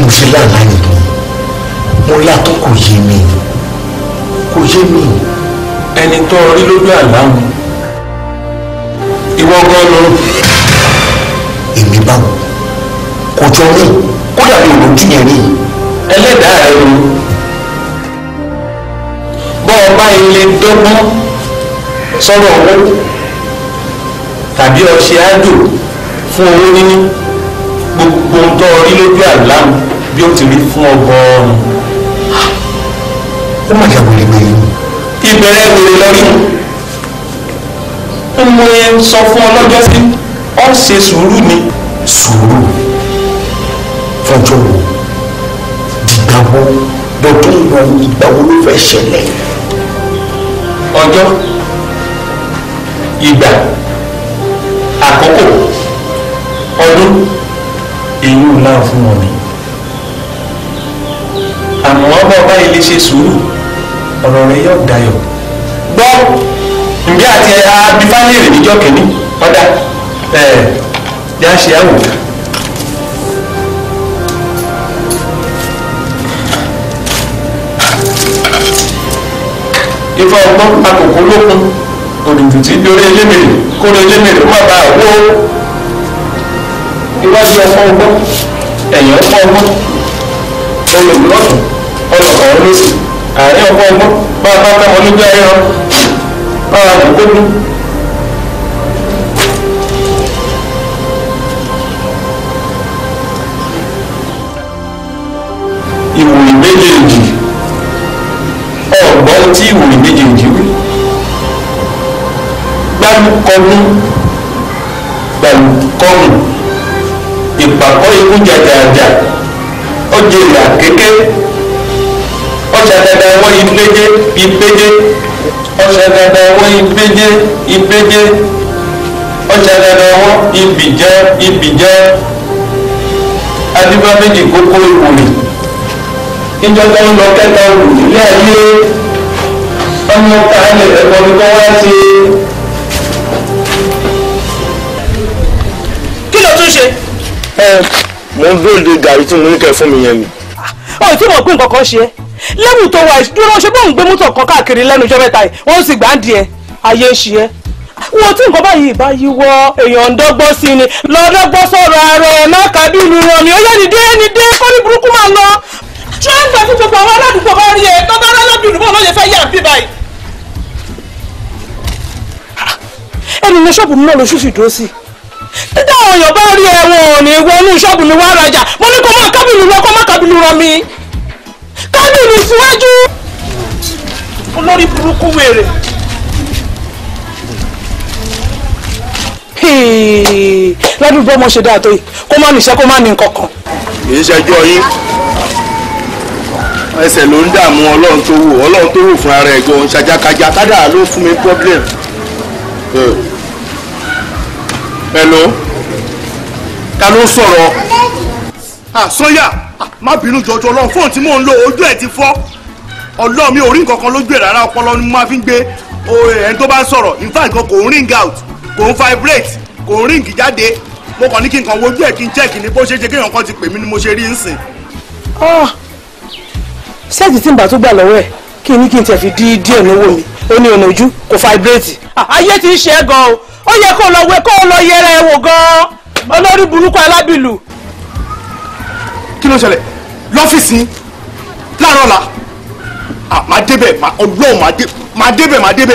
mo ṣe láàlá yìí mo látọ́ kò yé mi ẹni tó rí lójú àlá mi ìwọ gan lọ. èmi báwo kò jọ mí kódà bí olójú yẹn rí ẹlẹ́dàá rẹ o bọ́ ọba ilé dọ́gbọ́n sọ̀rọ̀ owó tàbí ọṣẹ àjò fún owó níní gbogbo ń tọ́ rí lójú àlá mi bí ó ti rí fún ọgọ́rùn-ún. ó mà jà wèrèwèrè ìbẹ̀rẹ̀ wèrè lórí ń mú ẹ sọ fún ọ lọ́jọ́ sí ọ ṣe sùúrù ni. sùúrù fọjọ́ wo dìgbà wo lọ́dún wo ìgbà wo ló fẹ́ ṣẹlẹ̀. ọjọ́ ìgbà àkókò ọdún èyí ò náà fún wọn ni àmọ́ ọba ọba ilé ṣe sùúrù ọ̀rọ̀ rẹ yóò dayọ̀ gbọ́ ǹjẹ́ àti abifáyèrè níjọ́ kìíní ọ̀dà yà á ṣe àwò. ifá ọgbọ́n akòkò lókun òdìdì tí dorí elémèrè kórè elémèrè má bàa wó iwájú ọkọ ọgbọ́n ẹ̀yìn ọkọ ọgbọ́n olùlọ́tún ọlọ́kọ̀ ọlọ́sì àárín ọkọ ọgbọ́n bá a bá ká wọn lójú ayé wọn bá a kò kóbi. ìwòrì méjèèjì ọ̀gbọ́n tí ìwòrì méjèèjì wí gbálùkọ́nù gbálùkọ́nù ìpàkọ́ ikú jàjàjà ọjọ́ ìlà kéké ọ̀ṣàdàdà wọ́n ìpéjé ọ̀ṣàdàdà wọ́n ìpéjé ọ̀ṣàdàdà wọ́n ìbìjẹ́ adúbá méjì kókó ìwòrì ìjọba ń lọ kẹta olù ilé ayé ọmọ káàlẹ̀ ẹ̀kọ́ ni kọ́ wá sí. kí ló tún ṣe. mo ń dúró de gàrí tí mo ní kẹ́ fún mi yẹn ni. ó tí mo pín nǹkan kan ṣe lẹ́wù tó wà dúró ṣe bóun gbé mọ́tò kan káàkiri lẹ́nu ọjọ́ mẹ́ta yìí wọ́n sì gbà ń di ẹ̀ ayé ń ṣe ẹ́ wọ́n tí nǹkan báyìí bá yí wọ èèyàn ń dọ́gbọ́n sí ni lọ́dọ́gbọ́n sọ̀rọ̀ ara ẹ̀ má kábí ìlú ràn mí ó yẹ ní dé kọ́rí burúkú máa lọ. ṣé ń gbà fún gbogbo àwọn aládùúgbò bá rí ẹ tọ́ba aládùúgbò bọ́ọ̀ ló lè fẹ́ yà bí báyìí. ẹnu ní ṣọ́ọ̀bù mi náà lóṣù sì dúró sí títí àwọn èèyàn bá rí ẹ wọn ò ní wọnú ṣọ́ọ̀bù mi wá rajà mo ní kó má kábìlì lọ kó má kábìlì ràn mí kábìlì síwájú olórí burúkú wèrè. ládùúgbò ọmọ ṣe dáa tó yìí kó má níṣẹ́ kó má ní nǹkan kan. kì í ṣẹjọ́ yín ẹsẹ̀ ló ń dààmú ọlọ́run tó wò fún ara ẹ̀ gan ṣàjàkájà kádà ló fún mi problem. hello ta ló sọ̀rọ̀. sọ́yà má bínú jọjọ ọlọ́run fóònù tí mò ń lò ojú ẹ̀ ti fọ́ ọlọ́run mi ò rí nǹkan kan lójú ẹ̀ rárá ọpọlọ ni mo máa fi ń gbé ẹni tó bá ń sọ̀rọ̀ in fact kò ń ring out kò ń vibrate kò ń ring jáde mo kàn ní kí n kàn wojú ẹ̀ kí n check ní bó ṣe ṣe kéèyàn kan ti pè mí ni mo ṣe rí ń sìn. sẹ́ẹ̀tì tí ń bá tó gbà lọ́wọ́ ẹ̀ kí n ní kí n tẹ̀ fi dí díẹ̀ lówó mi ó ní ọ̀nà ojú kò vibrate. ayé ti ń ṣe é gan o ó yẹ kó lọ wẹ kó lọ yẹra ẹ wò gan olórí burúkú alábìlú. kí ló ṣẹlẹ̀ lọ́fíìsì láàárọ̀ la máa débẹ̀ ọlọ́run máa débẹ̀ máa bẹ́ẹ̀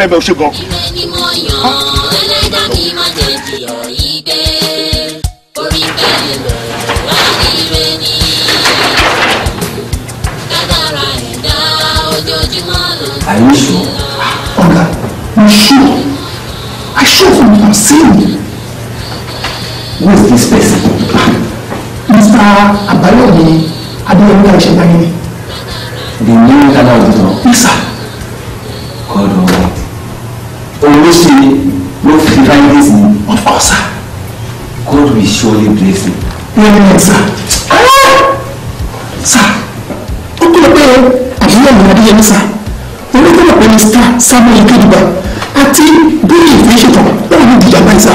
bẹ́ẹ̀ ó ṣe gan. ilé ni mo yàn ẹlẹ́dàá mi máa jẹ́ jìyà yìí gbé orí bẹ́ẹ̀ wá ire ni kádàrá ẹ̀dá ojoojúmọ́ ló ń Are you sure? Oga, you sure? I sure from what I'm seeing. Who is this person? Mr. Abayomi Adeyomi Aishabani. The new Ghana auditor. Yes, sir. God Almighty. Olóṣèlú ló fi findings ní. Of course, sir. God will surely bless him. Amen, sir. Sir, ó kúrò pé Adeyomi Adeyemi, sir. Olóògbé pé Mr. Samuel Kediba àti bóyá ìfẹ́ ṣètò wọn ní ìdíjà báyìí sá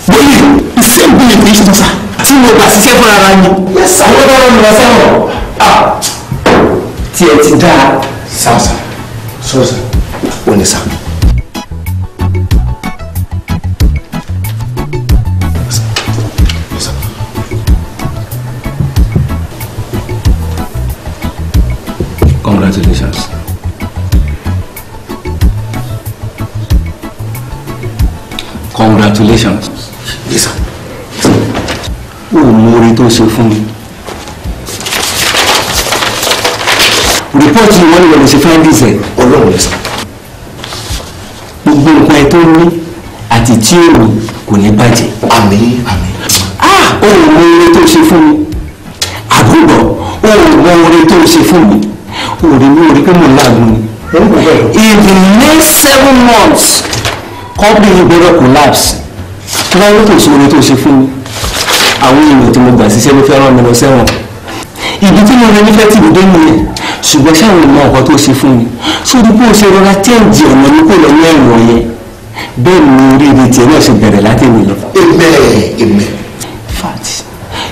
bóyá ìfẹ́ bóyá ìfẹ́ ṣètò sá tí mo bá ṣiṣẹ́ fún ara mi. àwọn bá wọn lọ sẹ́wọ̀n. tí ẹ ti dáa. sáàsà sọ́ọ̀sà ó ní sá. Congratulations. Congratulations. Yes, sir. O mọ orí tó ṣe fún mi. Report yìí wọ́n ní wọ́n lè ṣe findings ẹ̀. Ọlọ́run sir. Gbogbo nǹkan ẹ̀ tó ní àti tí ò ní kò ní bàjẹ́. Àmín àmín. O mọ orí tó ṣe fún mi. Àbúrò o mọ orí tó ṣe fún mi. Orí pé mo láàgùn ni. In the next 7 months company gbọ́dọ̀ collapse. Kí wọ́n ló tó ṣe orí tó ṣe fún mi. Àwọn èèyàn tí mo gbà síṣẹ́ ló fẹ́ rán mi lọ sẹ́wọ̀n. Ibi tí mo rẹ nífẹ̀ẹ́ tí mo dé nìyẹn. Ṣùgbọ́n ṣáwọn ìmọ̀ ọ̀kan tó ṣe fún mi. Sórí bó ṣe rọra change ọ̀nà ní kò lọ́wọ́ ẹ̀wọ̀n yẹn. Bẹ́ẹ̀ ni oríire tiẹ̀ náà ṣe bẹ̀rẹ̀ látẹ̀mí lọ. Amen. In fact,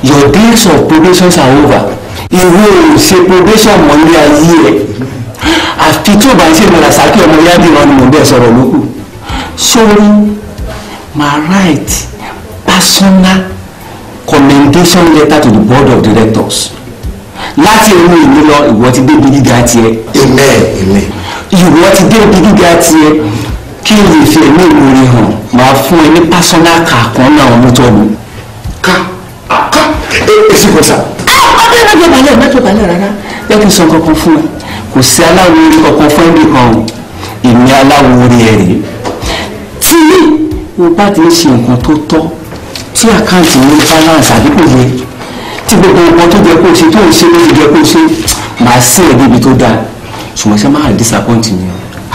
your days of probation are over. Ìwé ṣe probation mọ́ ní ayé ẹ̀. Àfi tó bá ń ṣe mẹ́ra sákì ọmọ yádìí ni mo bẹ́ẹ̀ sọ̀rọ̀ lókù. Sorry, my right personal commendation letter to the board of directors. Láti inú ìlú lọ ìwọ ti dé ibi gíga tiẹ̀. Amen amen. Ìwọ ti dé ibi gíga tiẹ̀ kí n lè fi ẹ̀mí ìmúre hàn máa fún ẹ ní personal car kan náà mọ́tò mi. ká èsì kò sà. mẹ́jọ balẹ̀ rárá jẹ́ kí n sọ kankan fún ẹ kò sí aláwo orí kankan fún ẹbí kan o èmi aláwo orí ẹ rèé tí o bá ti ń ṣe nǹkan tó tọ́ tí àkáǹtì ní balance àbí kò yẹ tí gbogbo nǹkan tó jẹ kó o ṣe tó ń ṣe ló ti jẹ kó o ṣe máa sí ẹ débi tó dáa ṣùgbọ́n ṣe máa disappoint mi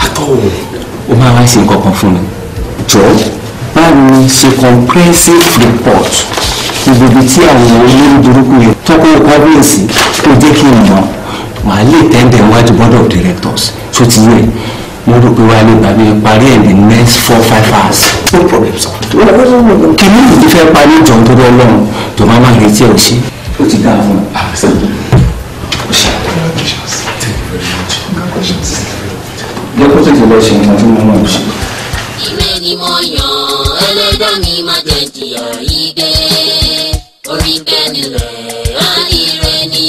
àtọ́ o máa wá ṣe nǹkan kan fún mi jọ bá mi ṣe comprehensive report gbogbo tí àwọn olórí burúkú yẹn tọ́kọ̀ kábíyèsí tó jẹ́ kí n mọ̀ màá lè tẹ́ndẹ̀ wájú board of directors tó ti yẹ mo rò pé wàá lè bá mi parí ẹ̀ ní next 4-5 hours. no problem sir. kí ni ìdí fẹ́ parí ìjọ tó lọ lọ́rùn tó máa máa retí ẹ̀ ò ṣe ó ti dáa fún un. jẹ́ kó tètè lọ ṣe nǹkan tí mo máa ń ṣe. Ire ni mo yàn ẹlẹ́dàá mi máa jẹ́ jìyà yìí dé orí bẹ́ẹ̀ nílẹ̀ àìrè ni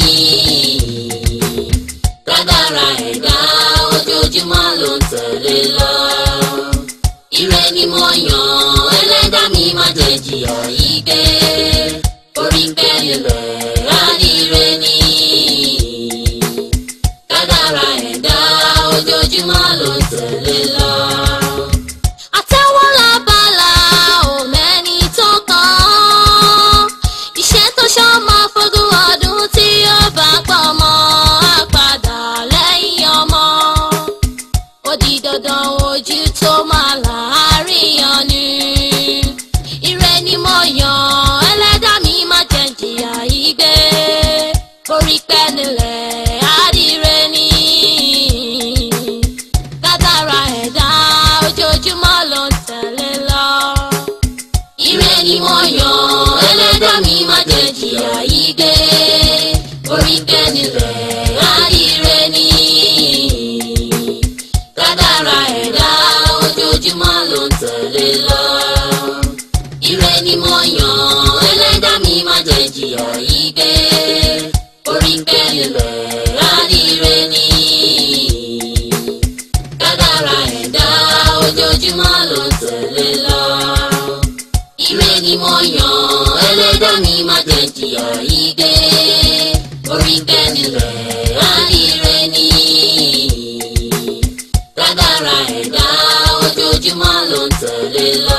kádàrá ẹ̀dá ojoojúmọ́ ló ń tẹ̀lé lọ. Ire ni mo yàn ẹlẹ́dàá mi máa jẹ́ jìyà yìí dé orí bẹ́ẹ̀ nílẹ̀ àìrè ni kádàrá ẹ̀dá ojoojúmọ́ ló ń tẹ̀lé lọ. Kádàrá ẹ̀dá ojoojúmọ́ ló ń tẹ̀lé lọ.